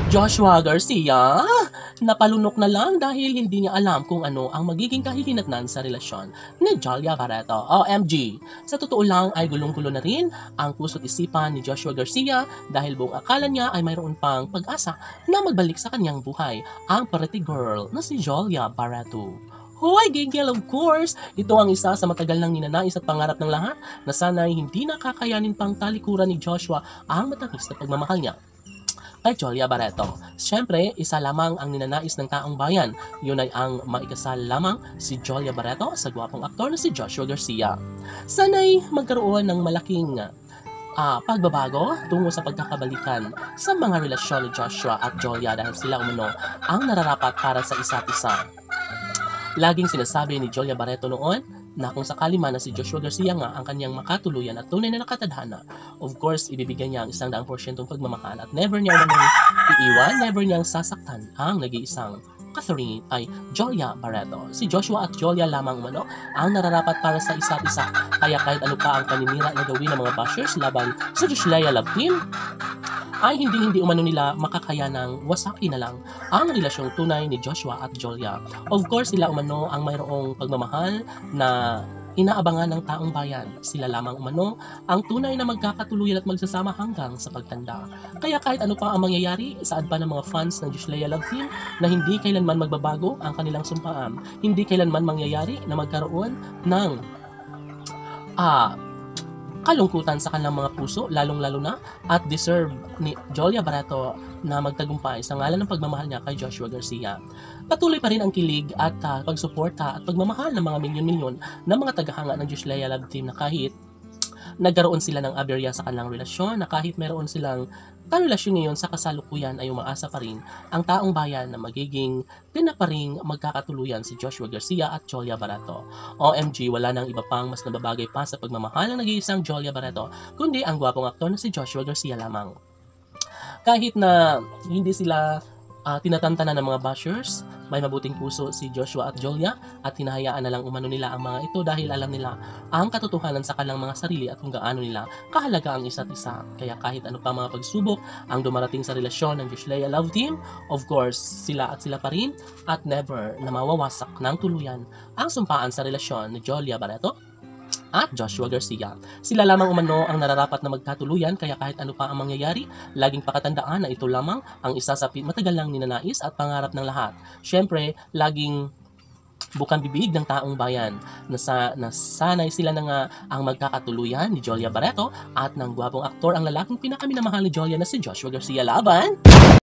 Joshua Garcia, napalunok na lang dahil hindi niya alam kung ano ang magiging kahihinatnan sa relasyon ni Jolia Barreto. OMG! Sa totoo lang ay gulong-gulo na rin ang puso't isipan ni Joshua Garcia dahil buong akala niya ay mayroon pang pag-asa na magbalik sa kanyang buhay ang pretty girl na si Jolia Barreto. Hoy, Gigel, of course! Ito ang isa sa matagal nang ninanais at pangarap ng lahat na sana'y hindi nakakayanin pang talikuran ni Joshua ang matamis na pagmamahal niya kay Jolia Barreto. Siyempre, isa lamang ang ninanais ng taong bayan. Yun ay ang maikasal lamang si Jolia Barreto sa gwapong aktor na si Joshua Garcia. Sana'y magkaroon ng malaking pagbabago tungo sa pagkakabalikan sa mga relasyon ni Joshua at Jolia dahil sila umano ang nararapat para sa isa't isa. Laging sinasabi ni Jolia Barreto noon na kung sakali man na si Joshua Garcia nga ang kanyang makatuluyan at tunay na nakatadhana, of course, ibibigay niya ang 100% pagmamahal at never niya nang iiwan, never niyang sasaktan ang nag-iisang Catherine ay Jolia Barreto. Si Joshua at Jolia lamang umano ang nararapat para sa isa't isa. Kaya kahit ano pa ang paninira na gawin ng mga bashers laban sa Joshua Love Team, ay hindi umano nila makakayanang wasakin na lang ang relasyong tunay ni Joshua at Jolia. Of course, sila umano ang mayroong pagmamahal na inaabangan ng taong bayan. Sila lamang umano ang tunay na magkakatuluyan at magsasama hanggang sa pagtanda. Kaya kahit ano pa ang mangyayari, saad pa ng mga fans ng Joshua Love Team na hindi kailanman magbabago ang kanilang sumpaan. Hindi kailanman mangyayari na magkaroon ng kalungkutan sa kanilang mga puso, lalong-lalo na at deserve ni Jolia Barreto na magtagumpay sa ngalan ng pagmamahal niya kay Joshua Garcia. Patuloy pa rin ang kilig at pagsuporta at pagmamahal ng mga milyon-milyon na mga tagahanga ng Joshua Love Team na kahit nagkaroon sila ng aberya sa kanilang relasyon, na kahit meron silang relasyon ngayon sa kasalukuyan ay umaasa pa rin ang taong bayan na magiging pinaparing magkakatuluyan si Joshua Garcia at Jolia Barreto. OMG, wala nang iba pang mas nababagay pa sa pagmamahal ng nag-iisang Jolia Barreto, kundi ang gwapong aktor na si Joshua Garcia lamang. Kahit na hindi sila tinatantanan ng mga bashers, may mabuting puso si Joshua at Jolia at hinahayaan na lang umano nila ang mga ito dahil alam nila ang katotohanan sa kanilang mga sarili at kung gaano nila kahalaga ang isa't isa. Kaya kahit ano pa mga pagsubok ang dumarating sa relasyon ng Joshua Love Team, of course, sila pa rin at never na mawawasak ng tuluyan ang sumpaan sa relasyon ni Jolia Barreto at Joshua Garcia. Sila lamang umano ang nararapat na magkatuluyan kaya kahit ano pa ang mangyayari, laging pakatandaan na ito lamang ang isa sa matagal lang ninanais at pangarap ng lahat. Siyempre, laging bukang bibig ng taong bayan na sanay sila na nga ang magkakatuluyan ni Jolia Barreto at ng gwapong aktor ang lalaking pinakaminamahal ni Jolia na si Joshua Garcia. Laban!